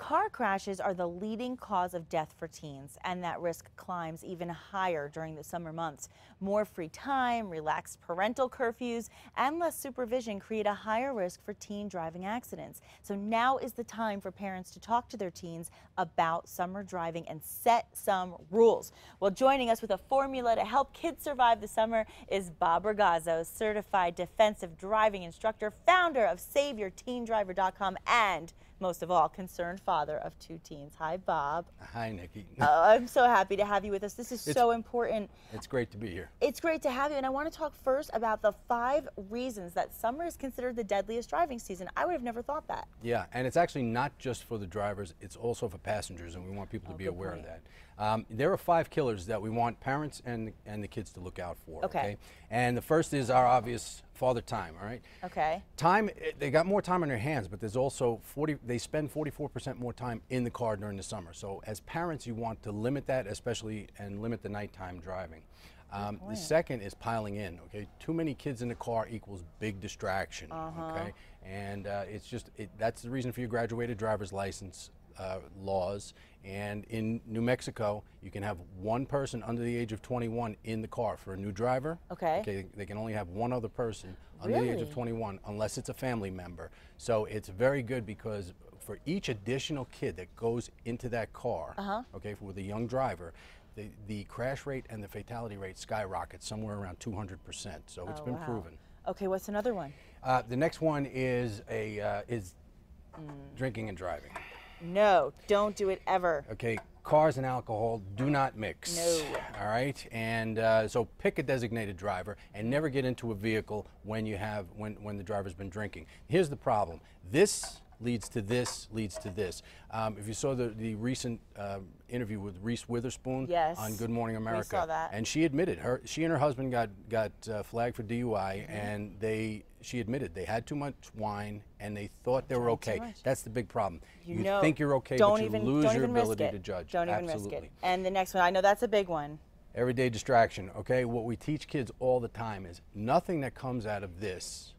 Car crashes are the leading cause of death for teens, and that risk climbs even higher during the summer months. More free time, relaxed parental curfews, and less supervision create a higher risk for teen driving accidents. So now is the time for parents to talk to their teens about summer driving and set some rules. Well, joining us with a formula to help kids survive the summer is Bob Ragazzo, certified defensive driving instructor, founder of SaveYourTeenDriver.com, and most of all, concerned father of 2 teens. Hi, Bob. Hi, Nikki. I'm so happy to have you with us. This is so important. It's great to be here. It's great to have you, and I want to talk first about the 5 reasons that summer is considered the deadliest driving season. I would have never thought that. Yeah, and it's actually not just for the drivers, it's also for passengers, and we want people to be aware of that. There are 5 killers that we want parents and the kids to look out for. Okay. And the first is our obvious father time, all right? Okay. Time, they got more time on their hands, but there's also they spend 44% more time in the car during the summer. So as parents, you want to limit that, especially, and limit the nighttime driving. The second is piling in, okay? Too many kids in the car equals big distraction, okay? And that's the reason for your graduated driver's license laws. And in New Mexico, you can have 1 person under the age of 21 in the car for a new driver. Okay. They can only have 1 other person under the age of 21 unless it's a family member. So it's very good because for each additional kid that goes into that car, okay, with a young driver, the crash rate and the fatality rate skyrockets somewhere around 200%. So it's been proven. Okay, what's another one? The next one is drinking and driving. No, don't do it ever. Okay, cars and alcohol do not mix. No. All right, and so pick a designated driver and never get into a vehicle when when the driver's been drinking. Here's the problem. This leads to this, leads to this. If you saw the recent interview with Reese Witherspoon on Good Morning America, we saw that. And she admitted she and her husband got flagged for DUI, and she admitted they had too much wine and they thought they were okay. That's the big problem. You think you're okay, but you lose your ability to judge. Don't even risk it. And the next one, I know that's a big one. Everyday distraction. Okay, what we teach kids all the time is nothing that comes out of this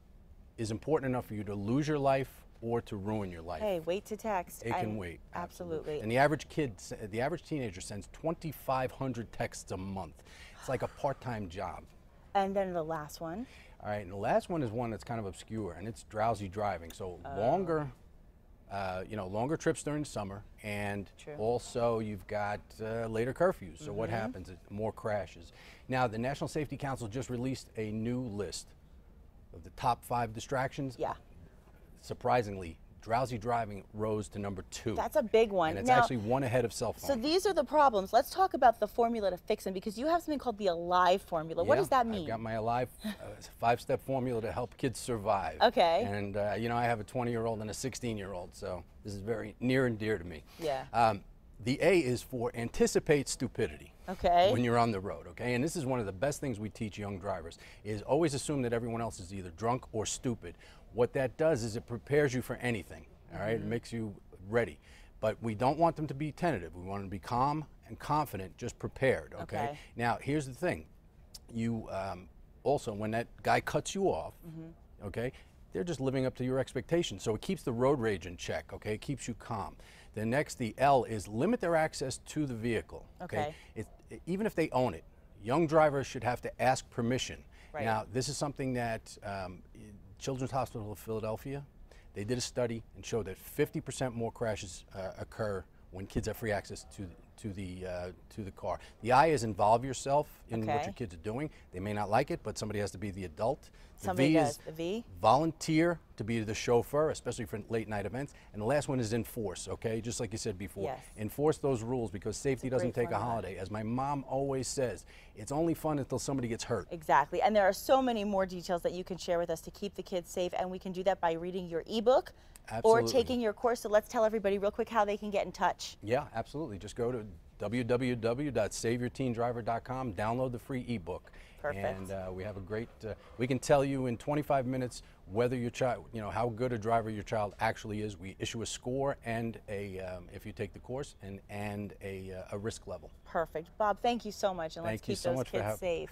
is important enough for you to lose your life or to ruin your life. Hey, wait to text. It can wait. Absolutely. And the average teenager sends 2,500 texts a month. It's like a part-time job. And then the last one. All right, and the last one is one that's kind of obscure, and it's drowsy driving. So longer trips during the summer, and also you've got later curfews. So what happens? More crashes. Now, the National Safety Council just released a new list of the top 5 distractions. Yeah. Surprisingly, drowsy driving rose to number 2. That's a big one. And it's actually 1 ahead of cell phone. So these are the problems. Let's talk about the formula to fix them, because you have something called the ALIVE formula. What does that mean? I've got my ALIVE 5-step formula to help kids survive. Okay. And I have a 20-year-old and a 16-year-old, so this is very near and dear to me. Yeah. The A is for anticipate stupidity. Okay. When you're on the road, okay? And this is one of the best things we teach young drivers, is always assume that everyone else is either drunk or stupid. What that does is it prepares you for anything, all right? It makes you ready. But we don't want them to be tentative. We want them to be calm and confident, just prepared, okay? Now, here's the thing. You also, when that guy cuts you off, okay, they're just living up to your expectations. So it keeps the road rage in check, okay? It keeps you calm. The L is limit their access to the vehicle, okay? Even if they own it, young drivers should have to ask permission. Now, this is something that Children's Hospital of Philadelphia, they did a study and showed that 50% more crashes occur when kids have free access to the car. The I is involve yourself in what your kids are doing. They may not like it, but somebody has to be the adult. The V is volunteer to be the chauffeur, especially for late night events. And the last one is enforce, okay? Just like you said before. Enforce those rules, because safety doesn't take a holiday. As my mom always says, it's only fun until somebody gets hurt. Exactly. And there are so many more details that you can share with us to keep the kids safe, and we can do that by reading your ebook or taking your course. So let's tell everybody real quick how they can get in touch. Yeah, absolutely. Just go to www.SaveYourTeenDriver.com, download the free ebook. Perfect. And we have a great, we can tell you in 25 minutes whether your child, how good a driver your child actually is. We issue a score and if you take the course, and a risk level. Perfect. Bob, thank you so much, and let's keep those kids safe.